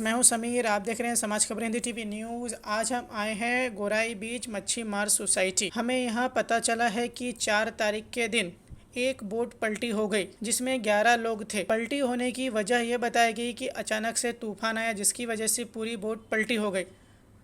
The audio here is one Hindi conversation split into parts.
मैं हूं समीर। आप देख रहे हैं समाज खबर हिंदी टीवी न्यूज़। आज हम आए हैं गोराई बीच मच्छी मार सोसाइटी। हमें यहां पता चला है कि 4 तारीख के दिन एक बोट पलटी हो गई जिसमें 11 लोग थे। पलटी होने की वजह यह बताई गई कि अचानक से तूफान आया जिसकी वजह से पूरी बोट पलटी हो गई।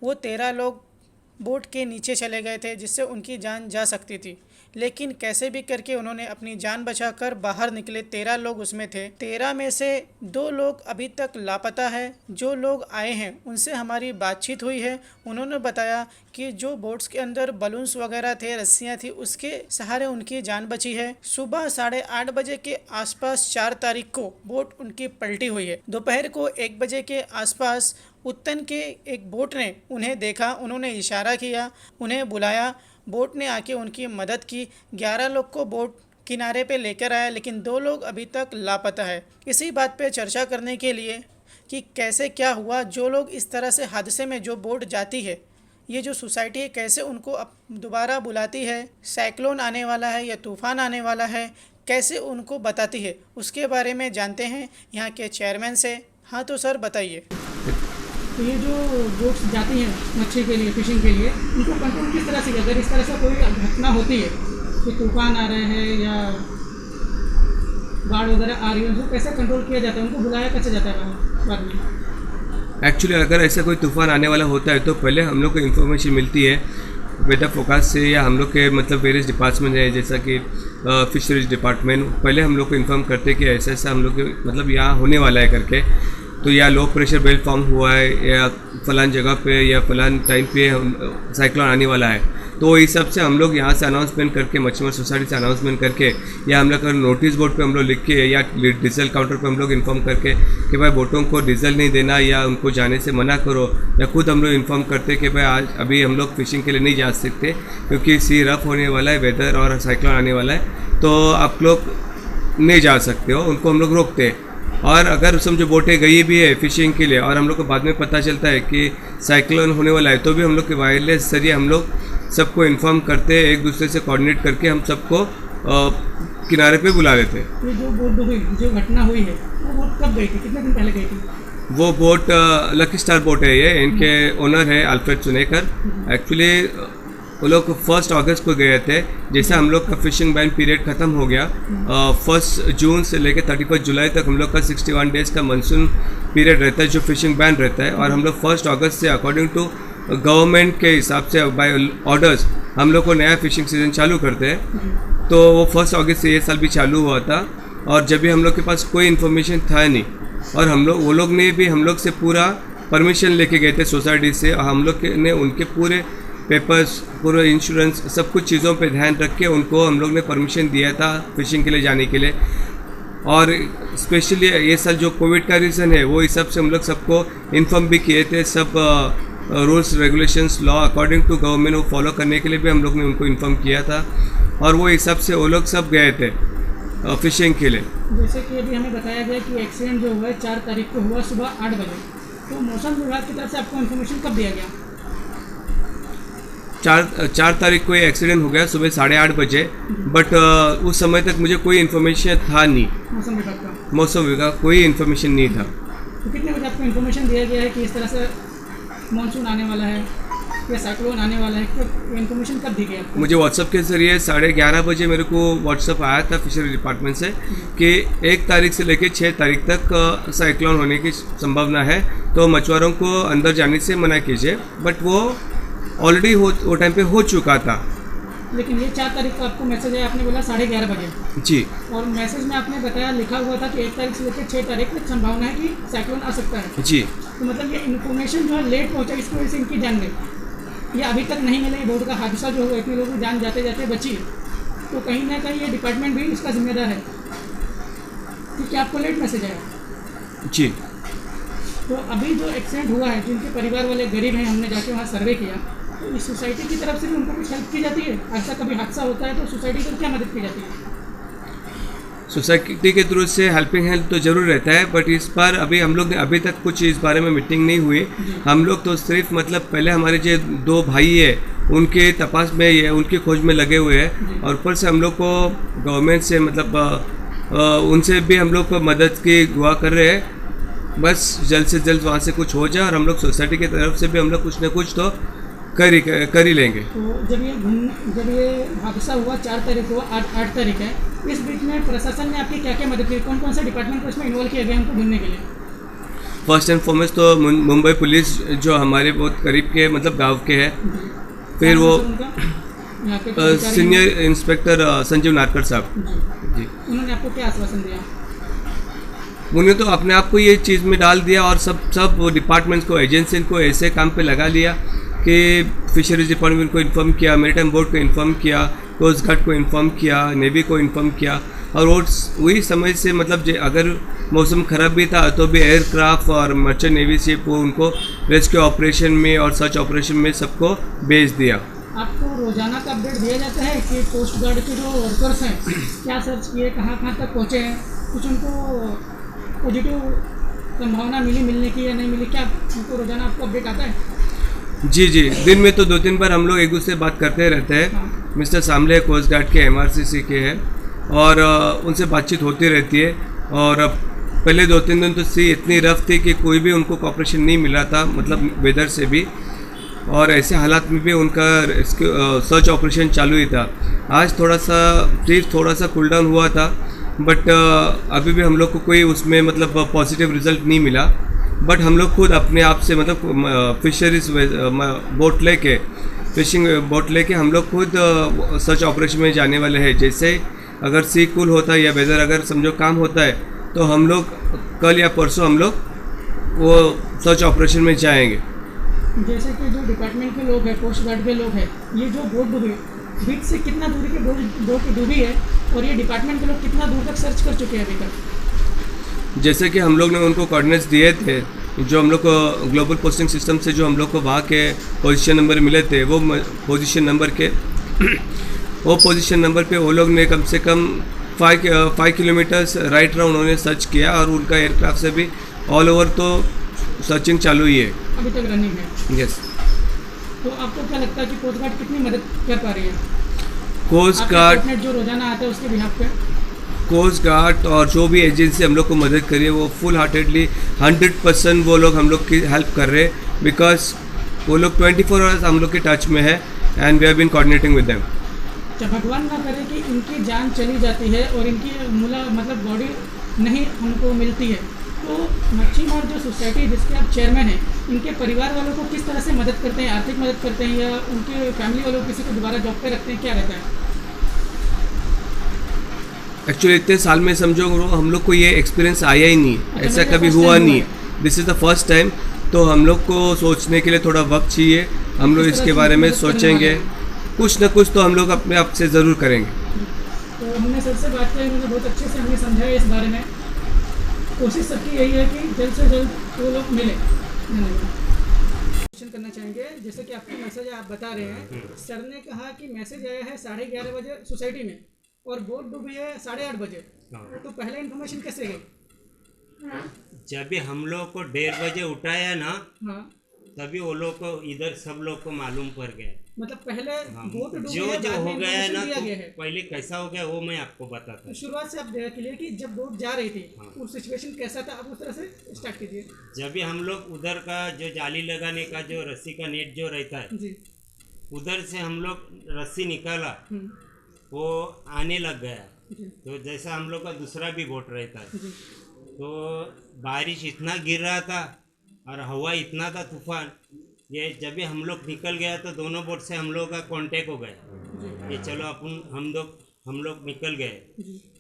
वो 13 लोग बोट के नीचे चले गए थे जिससे उनकी जान जा सकती थी, लेकिन कैसे भी करके उन्होंने अपनी जान बचाकर बाहर निकले। 13 लोग उसमें थे। 13 में से 2 लोग अभी तक लापता है। जो लोग आए हैं उनसे हमारी बातचीत हुई है। उन्होंने बताया कि जो बोट्स के अंदर बलून्स वगैरह थे, रस्सियाँ थी, उसके सहारे उनकी जान बची है। सुबह 8:30 बजे के आसपास 4 तारीख को बोट उनकी पलटी हुई है। दोपहर को 1 बजे के आसपास उत्तन के एक बोट ने उन्हें देखा। उन्होंने इशारा किया, उन्हें बुलाया। बोट ने आके उनकी मदद की। 11 लोग को बोट किनारे पे लेकर आया, लेकिन 2 लोग अभी तक लापता है। इसी बात पे चर्चा करने के लिए कि कैसे क्या हुआ, जो लोग इस तरह से हादसे में जो बोट जाती है, ये जो सोसाइटी है कैसे उनको अब दोबारा बुलाती है, साइक्लोन आने वाला है या तूफान आने वाला है, कैसे उनको बताती है, उसके बारे में जानते हैं यहाँ के चेयरमैन से। हाँ तो सर बताइए। तो ये जो बोट्स जाती हैं मच्छी के लिए, फिशिंग के लिए, उनको कंट्रोल किस तरह से किया? अगर इस तरह से कोई घटना होती है कि तूफान आ रहे हैं या बाढ़ वगैरह आ रही है, उनको कैसे कंट्रोल किया जाता है? उनको बुलाया कैसे जाता है बाद में? एक्चुअली अगर ऐसा कोई तूफान आने वाला होता है तो पहले हम लोग को इन्फॉर्मेशन मिलती है वेदर फोकास्ट से, या हम लोग के मतलब वेरियस डिपार्टमेंट है जैसा कि फिशरीज डिपार्टमेंट। पहले हम लोग को इन्फॉर्म करते हैं कि ऐसा ऐसा हम लोग के मतलब यहाँ होने वाला है करके, तो या लो प्रेशर बेल्ट फॉर्म हुआ है या फलान जगह पे या फलान टाइम पे साइक्लोन आने वाला है। तो इस सब से हम लोग यहाँ से अनाउंसमेंट करके, मच्छीमार सोसाइटी से अनाउंसमेंट करके, या हम लोग नोटिस बोर्ड पे हम लोग लिख के, या डीजल काउंटर पे हम लोग इन्फॉर्म करके कि भाई बोटों को डीजल नहीं देना या उनको जाने से मना करो, या खुद हम लोग इन्फॉर्म करते कि भाई आज अभी हम लोग फिशिंग के लिए नहीं जा सकते क्योंकि सी रफ होने वाला है, वेदर और साइक्लोन आने वाला है, तो आप लोग नहीं जा सकते हो। उनको हम लोग रोकते हैं। और अगर समझो बोटें गई भी है फिशिंग के लिए और हम लोग को बाद में पता चलता है कि साइक्लोन होने वाला है, तो भी हम लोग के वायरलेस जरिए हम लोग सबको इन्फॉर्म करते हैं, एक दूसरे से कोऑर्डिनेट करके हम सबको किनारे पे बुला लेते हैं। तो जो बोट डूबी, जो घटना हुई है, वो बोट कब गई थी? कितने दिन पहले गई थी? वो बोट लकी स्टार बोट है। ये इनके ओनर है अल्फ्रेड सुनेकर। एक्चुअली वो लोग 1 अगस्त को गए थे। जैसे हम लोग का फिशिंग बैन पीरियड ख़त्म हो गया, 1 जून से लेकर 31 जुलाई तक हम लोग का 61 डेज़ का मानसून पीरियड रहता है जो फिशिंग बैन रहता है, और हम लोग 1 अगस्त से अकॉर्डिंग टू गवर्नमेंट के हिसाब से बाय ऑर्डर्स हम लोग को नया फिशिंग सीज़न चालू करते हैं। तो वो 1 अगस्त से ये साल भी चालू हुआ था, और जब भी हम लोग के पास कोई इन्फॉर्मेशन था नहीं, और हम लोग वो लोग ने भी हम लोग से पूरा परमिशन लेके गए थे सोसाइटी से, और हम लोग ने उनके पूरे पेपर्स, पूरा इंश्योरेंस, सब कुछ चीज़ों पे ध्यान रख के उनको हम लोग ने परमिशन दिया था फिशिंग के लिए जाने के लिए। और स्पेशली ये साल जो कोविड का रीज़न है वो हिसाब से हम लोग सबको इन्फॉर्म भी किए थे। सब rules regulations law according to government वो फॉलो करने के लिए भी हम लोग ने उनको इन्फॉर्म किया था, और वो हिसाब से वो लोग सब गए थे फिशिंग के लिए। जैसे कि अभी हमें बताया गया कि एक्सीडेंट जो हुआ है 4 तारीख को हुआ सुबह 8 बजे, तो मौसम विभाग की तरफ से आपको इन्फॉर्मेशन कब दिया गया? 4 तारीख को ये एक्सीडेंट हो गया सुबह 8:30 बजे, बट उस समय तक मुझे कोई इन्फॉर्मेशन था नहीं। मौसम विभाग कोई इन्फॉर्मेशन नहीं था। तो कितने बजे आपको इन्फॉर्मेशन दिया गया है कि इस तरह से मानसून आने वाला है या साइक्लोन आने वाला है? तो इन्फॉर्मेशन कब दी गई आपको? मुझे व्हाट्सएप के ज़रिए 11:30 बजे मेरे को व्हाट्सएप आया था फिशरी डिपार्टमेंट से कि 1 तारीख से लेकर 6 तारीख तक साइक्लोन होने की संभावना है, तो मछुआरों को अंदर जाने से मना कीजिए। बट वो ऑलरेडी वो टाइम पे हो चुका था। लेकिन ये 4 तारीख को आपको मैसेज आया, आपने बोला 11:30 बजे जी, और मैसेज में आपने बताया, लिखा हुआ था कि 1 तारीख से लेकर 6 तारीख तक संभावना है कि साइक्लोन आ सकता है जी। तो मतलब ये इन्फॉर्मेशन जो है लेट पहुंचा, इसकी वजह से इनकी जान गई, ये अभी तक नहीं मिला। बोर्ड का हादसा जो हुआ, इतने लोगों की जान जाते जाते बची, तो कहीं ना कहीं ये डिपार्टमेंट भी इसका जिम्मेदार है क्योंकि आपको लेट मैसेज आया जी। तो अभी जो एक्सीडेंट हुआ है, जिनके परिवार वाले गरीब हैं, हमने जाके वहाँ सर्वे किया, तो इस सोसाइटी की तरफ से भी उनको कुछ हेल्प की जाती है? ऐसा कभी हादसा होता है तो सोसाइटी को क्या मदद की जाती है? सोसाइटी के थ्रू से हेल्पिंग हैंड तो ज़रूर रहता है, बट इस बार अभी हम लोग ने अभी तक कुछ इस बारे में मीटिंग नहीं हुई। हम लोग तो सिर्फ मतलब पहले हमारे जो 2 भाई है उनके तपास में ये उनकी खोज में लगे हुए हैं, और ऊपर से हम लोग को गवर्नमेंट से मतलब उनसे भी हम लोग को मदद की दुआ कर रहे हैं। बस जल्द से जल्द वहाँ से कुछ हो जाए और हम लोग सोसाइटी की तरफ से भी हम लोग कुछ ना कुछ तो कर ही लेंगे। तो जब ये हादसा हुआ 4 तारीख को, 8 तारीख है, इस बीच में प्रशासन ने आपकी क्या क्या मदद की? कौन कौन से डिपार्टमेंट को इसमें इन्वॉल्व किया गया हमको ढूंढने के लिए? फर्स्ट एंड फॉरमोस्ट तो मुंबई पुलिस जो हमारे बहुत करीब के मतलब गांव के हैं, फिर वो यहाँ के सीनियर इंस्पेक्टर संजीव नारकर साहब जी, उन्होंने आपको क्या आश्वासन दिया? उन्होंने तो अपने आप को ये चीज़ में डाल दिया और सब डिपार्टमेंट्स को, एजेंसी को ऐसे काम पे लगा लिया कि फिशरीज डिपार्टमेंट को इन्फॉर्म किया, मैरीटाइम बोर्ड को इन्फॉर्म किया, कोस्ट गार्ड को इन्फॉर्म किया, नेवी को इन्फॉर्म किया, और वो वही समय से मतलब अगर मौसम ख़राब भी था तो भी एयरक्राफ्ट और मर्चेंट नेवी शिप वो उनको रेस्क्यू ऑपरेशन में और सर्च ऑपरेशन में सबको भेज दिया। आपको रोजाना का अपडेट दिया जाता है कि कोस्ट गार्ड के जो वर्कर्स हैं क्या सर्च किए, कहाँ कहाँ तक पहुँचे हैं, कुछ उनको पॉजिटिव संभावना मिलने की या नहीं मिली, क्या उनको रोजाना आपको अपडेट आता है? जी, दिन में तो 2-3 बार हम लोग एक दूसरे से बात करते रहते हैं। हाँ। मिस्टर सामले कोस्ट गार्ड के MRCC के हैं और उनसे बातचीत होती रहती है। और पहले 2-3 दिन तो सी इतनी रफ थी कि कोई भी उनको कॉपरेशन नहीं मिला था, मतलब वेदर से भी, और ऐसे हालात में भी उनका सर्च ऑपरेशन चालू ही था। आज थोड़ा सा कूल डाउन हुआ था, बट अभी भी हम लोग को कोई उसमें मतलब पॉजिटिव रिजल्ट नहीं मिला। बट हम लोग खुद अपने आप से मतलब फिशरीज फिशिंग बोट लेके हम लोग खुद सर्च ऑपरेशन में जाने वाले हैं। जैसे अगर सी कूल होता है या वेदर अगर समझो काम होता है तो हम लोग कल या परसों हम लोग वो सर्च ऑपरेशन में जाएंगे। जैसे कि जो डिपार्टमेंट के लोग हैं, कोस्ट गार्ड के लोग हैं, ये जो बोट डूबी बीच से कितना दूरी के बोट डूबी है और ये डिपार्टमेंट के लोग कितना दूर तक सर्च कर चुके हैं अभी तक? जैसे कि हम लोग ने उनको कोऑर्डिनेट्स दिए थे, जो हम लोग को ग्लोबल पोस्टिंग सिस्टम से जो हम लोग को वहाँ के पोजीशन नंबर मिले थे, वो पोजीशन नंबर पे वो लोग ने कम से कम 5 किलोमीटर्स राइट राउंड उन्होंने सर्च किया और उनका एयरक्राफ्ट से भी ऑल ओवर तो सर्चिंग चालू ही है अभी तक रनिंग है। यस। तो आपको क्या लगता है कि कोस्ट गार्ड कितनी मदद कर पा रही है? कोस्ट गार्ड जो रोजाना आता है उसके बिहाफ पे कोस्ट गार्ड और जो भी एजेंसी हम लोग को मदद करी है वो फुल हार्टेडली 100% वो लोग हम लोग की हेल्प कर रहे हैं, बिकॉज वो लोग 24 आवर्स हम लोग के टच में है and we have been coordinating with them. जब भगवान ना करे कि इनकी जान चली जाती है और इनकी मतलब बॉडी नहीं हमको मिलती है, तो मच्छीमार जो सोसाइटी जिसके आप चेयरमैन हैं, इनके परिवार वालों को किस तरह से मदद करते हैं? आर्थिक मदद करते हैं या उनके फैमिली वालों को किसी को दोबारा जॉब पे रखते हैं, क्या रहता है? एक्चुअली इतने साल में समझो हम लोग को ये एक्सपीरियंस आया ही नहीं, ऐसा कभी हुआ नहीं। This is the first time, तो हम लोग को सोचने के लिए थोड़ा वक्त चाहिए। हम लोग इसके बारे में सोचेंगे, कुछ ना कुछ तो हम लोग अपने आप से ज़रूर करेंगे। तो हमने सबसे बात की, उन्होंने बहुत अच्छे से हमें समझाया इस बारे में। कोशिश सबकी यही है कि जल्द से जल्द वो लोग मिले। क्वेश्चन करना चाहेंगे, जैसे कि आपका मैसेज आप बता रहे हैं, सर ने कहा कि मैसेज आया है 11:30 बजे सोसाइटी में और बोट डूबी है 8:30 बजे, तो पहले इन्फॉर्मेशन कैसे गई? जब भी हम लोग को 1:30 बजे उठाया ना, हाँ, तभी वो लोग को इधर सब लोग को मालूम पड़ गया। मतलब पहले बोट डूबी जो है, जो बाद में हो गया है ना, दिया तो गया है। पहले कैसा हो गया वो मैं आपको बताता तो हूँ। शुरुआत से आप क्लियर कि जब बोट जा रही थी उस सिचुएशन कैसा था, आप उस तरह से स्टार्ट कीजिए। जब भी हम लोग उधर का जो जाली लगाने का जो रस्सी का नेट जो रहता है, जी। उधर से हम लोग रस्सी निकाला, वो आने लग गया। जी। तो जैसा हम लोग का दूसरा भी बोट रहता है, जी। तो बारिश इतना गिर रहा था और हवा इतना था तूफान, ये जब भी हम लोग निकल गया तो दोनों बोट से हम लोग का कांटेक्ट हो गया कि चलो हम लोग निकल गए।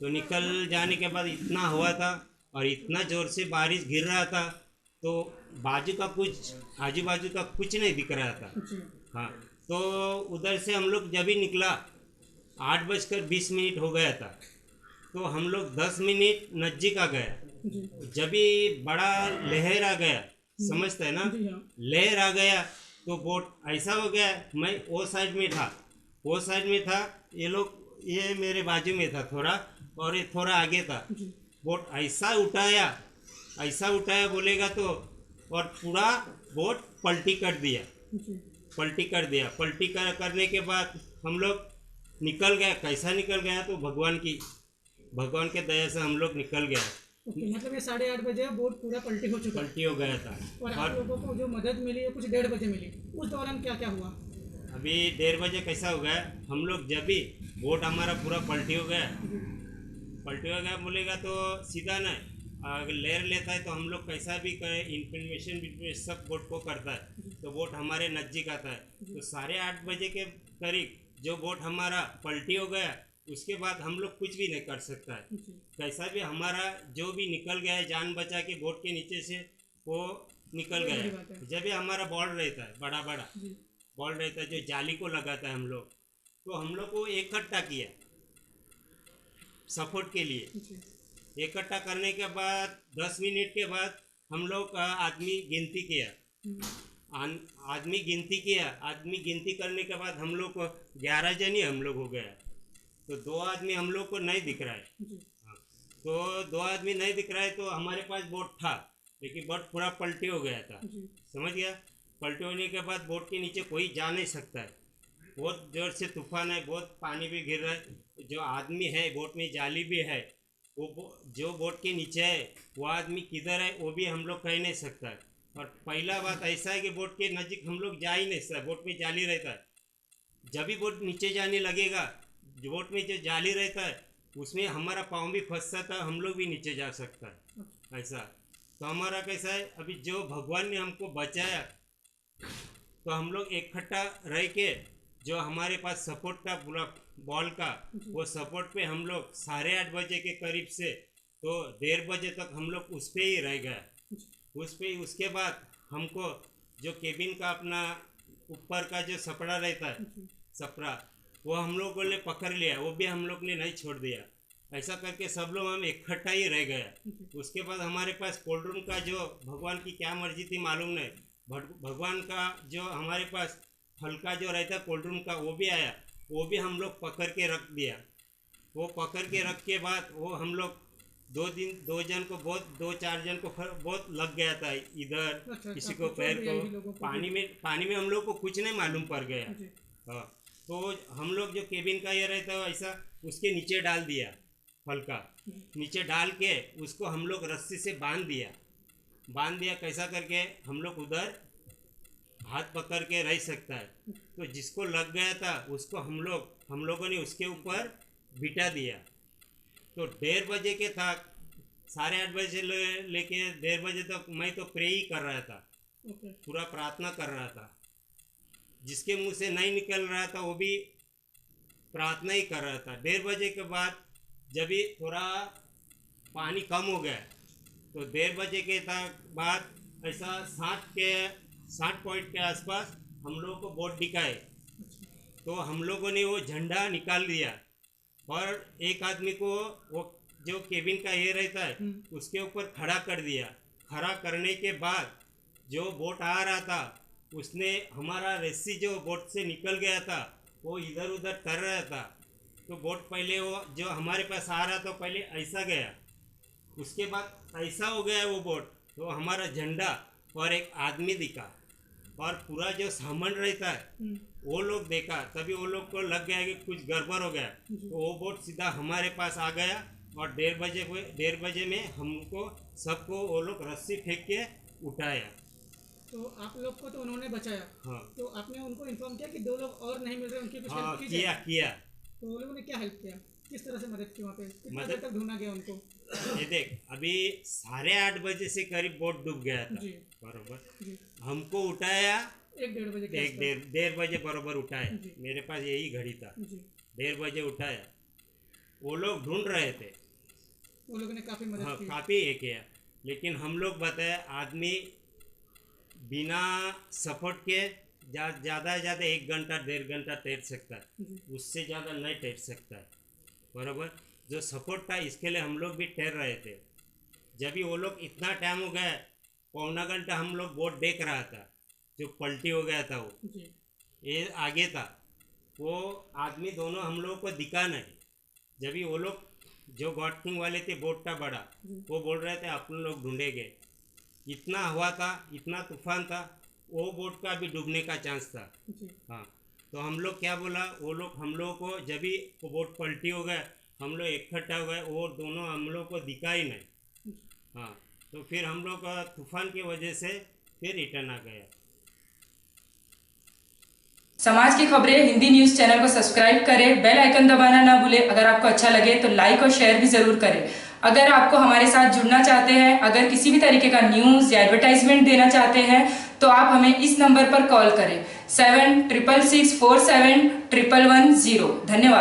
तो निकल जाने के बाद इतना हवा था और इतना ज़ोर से बारिश गिर रहा था, तो आजू बाजू का कुछ नहीं दिख रहा था। हाँ, तो उधर से हम लोग जब भी निकला 8:20 हो गया था, तो हम लोग 10 मिनट नज़दीक आ गया। जब भी बड़ा लहर आ गया, समझते हैं ना, लहर आ गया तो बोट ऐसा हो गया, मैं वो साइड में था, ये मेरे बाजू में था थोड़ा, और ये थोड़ा आगे था। बोट ऐसा उठाया बोलेगा तो, और पूरा बोट पलटी कर दिया। पलटी करने के बाद हम लोग निकल गया। कैसा निकल गया तो भगवान के दया से हम लोग निकल गया। ओके, मतलब ये 8:30 बजे बोट पूरा पलटी हो चुका है। पलटी हो गया था। और आप लोगों को जो मदद मिली वो कुछ 1:30 बजे मिली, उस दौरान क्या क्या हुआ? अभी 1:30 बजे कैसा हो गया, हम लोग जब भी बोट हमारा पूरा पलटी हो गया बोलेगा तो सीधा नहीं, अगर लेर लेता है तो हम लोग कैसा भी करें, इन्फॉर्मेशन सब बोट को करता है, तो बोट हमारे नज़दीक आता है। तो 8:30 बजे के करीब जो बोट हमारा पलटी हो गया, उसके बाद हम लोग कुछ भी नहीं कर सकता है। कैसा भी हमारा जो भी निकल गया है जान बचा के बोट के नीचे से, वो निकल बड़ी गया बात है। है। जब भी हमारा बॉल रहता है, बड़ा बड़ा बॉल रहता है जो जाली को लगाता है हम लोग, तो हम लोग को इकट्ठा किया सपोर्ट के लिए। इकट्ठा करने के बाद 10 मिनट के बाद हम लोग आदमी गिनती किया। आदमी गिनती करने के बाद हम लोग को 11 जन ही हम लोग हो गया। तो 2 आदमी हम लोग को नहीं दिख रहा है। हाँ, तो 2 आदमी नहीं दिख रहा है, तो हमारे पास बोट था, लेकिन बोट पूरा पलटी हो गया था। समझ गया? पलटी होने के बाद बोट के नीचे कोई जा नहीं सकता है। बहुत जोर से तूफान है, बहुत पानी भी गिर रहा है। जो आदमी है बोट में, जाली भी है, जो बोट के नीचे है वो आदमी किधर है वो भी हम लोग कह नहीं सकता है। और पहला बात ऐसा है कि बोट के नज़दीक हम लोग जा ही नहीं सकते, बोट में जाली रहता है। जब भी बोट नीचे जाने लगेगा, जो बोट में जो जाली रहता है उसमें हमारा पाँव भी फंसता था, हम लोग भी नीचे जा सकता है ऐसा। तो हमारा कैसा है, अभी जो भगवान ने हमको बचाया, तो हम लोग इकट्ठा रह के जो हमारे पास सपोर्ट था पूरा बॉल का, वो सपोर्ट पे हम लोग 8:30 बजे के करीब से तो 1:30 बजे तक हम लोग उस पे ही रह गए। उसके बाद हमको जो केबिन का अपना ऊपर का जो सपड़ा रहता है, सपड़ा, वो हम लोगों ने पकड़ लिया, वो भी हम लोग ने नहीं छोड़ दिया। ऐसा करके सब लोग हम इकट्ठा ही रह गया। उसके बाद हमारे पास कोल्ड रूम का जो भगवान की क्या मर्जी थी मालूम नहीं, भगवान का जो हमारे पास हल्का जो रहता कोल्ड रूम का, वो भी आया, वो भी हम लोग पकड़ के रख दिया। वो पकड़ के रख के बाद वो हम लोग 2 जन को बहुत 2-4 जन को बहुत लग गया था इधर, किसी को पैर को पानी में हम लोग को कुछ नहीं मालूम पड़ गया। हाँ, तो हम लोग जो केबिन का ये रहता है ऐसा, उसके नीचे डाल दिया, हल्का नीचे डाल के उसको हम लोग रस्सी से बांध दिया। कैसा करके हम लोग उधर हाथ पकड़ के रह सकता है। तो जिसको लग गया था उसको हम लोगों ने उसके ऊपर बिठा दिया। तो 1:30 बजे के था, 8:30 बजे लेके 1:30 बजे तक मैं तो प्रे ही कर रहा था, पूरा प्रार्थना कर रहा था। जिसके मुंह से नहीं निकल रहा था वो भी प्रार्थना ही कर रहा था। 1:30 बजे के बाद जब भी थोड़ा पानी कम हो गया, तो 1:30 बजे के बाद ऐसा 60 पॉइंट के आसपास हम लोगों को बोट दिखाए। तो हम लोगों ने वो झंडा निकाल दिया और एक आदमी को वो जो केबिन का ये रहता है उसके ऊपर खड़ा कर दिया। खड़ा करने के बाद जो बोट आ रहा था उसने हमारा रस्सी जो बोट से निकल गया था वो इधर उधर कर रहा था। तो बोट पहले वो जो हमारे पास आ रहा था पहले ऐसा गया, उसके बाद ऐसा हो गया वो बोट। तो हमारा झंडा और एक आदमी दिखा और पूरा जो सामान रहता है वो लोग देखा, तभी वो लोग को लग गया कि कुछ गड़बड़ हो गया। तो वो बोट सीधा हमारे पास आ गया और 1:30 बजे में हमको सबको वो लोग रस्सी फेंक के उठाया। तो आप लोग को तो उन्होंने बचाया। हाँ, तो आपने उनको इन्फॉर्म किया कि 2 लोग और नहीं मिल रहे, उनकी कुछ हाँ, हेल्प की जाए? किया। तो वो लोगों ने क्या हेल्प किया, किस तरह से मदद की वहाँ पे, कितना मदद- देर तक ढूंढा गया उनको? ये देख, अभी 8:30 बजे से करीब बोट डूब गया था जी बरोबर। जी, हमको उठाया 1-1:30 बजे के एक आसपास। 1:30 बजे बरोबर उठाया। जी। मेरे पास यही घड़ी था, जी, 1:30 बजे उठाया। वो लोग ढूंढ रहे थे, वो लोगों ने काफ़ी मदद हाँ, की। काफ़ी ये किया, लेकिन हम लोग बताए आदमी बिना सपोर्ट के ज़्यादा से ज़्यादा 1 घंटा 1.5 घंटा तैर सकता है, उससे ज़्यादा नहीं तैर सकता है बरोबर। जो सपोर्ट था इसके लिए हम लोग भी तैर रहे थे। जब भी वो लोग इतना टाइम हो गया, 1.25 घंटा हम लोग बोट देख रहा था, जो पलटी हो गया था वो जी ये आगे था, वो आदमी दोनों हम लोगों को दिखा नहीं। जब भी वो लोग जो गॉडकिंग वाले थे बोट का बड़ा, वो बोल रहे थे अपन लोग ढूंढेंगे। इतना हवा था, इतना तूफान था, वो बोट का भी डूबने का चांस था। जी, हाँ, तो हम लोग क्या बोला, वो लोग हम लोगों को जब भी वो बोट पलटी हो गए हम लोग इकट्ठा हो गए, वो दोनों हम लोग को दिखा ही नहीं। हाँ, तो फिर हम लोग तूफान की वजह से फिर रिटर्न आ गया। समाज की खबरें हिंदी न्यूज़ चैनल को सब्सक्राइब करें, बेल आइकन दबाना ना भूलें। अगर आपको अच्छा लगे तो लाइक और शेयर भी ज़रूर करें। अगर आपको हमारे साथ जुड़ना चाहते हैं, अगर किसी भी तरीके का न्यूज़ या एडवर्टाइजमेंट देना चाहते हैं तो आप हमें इस नंबर पर कॉल करें 7666471110। धन्यवाद।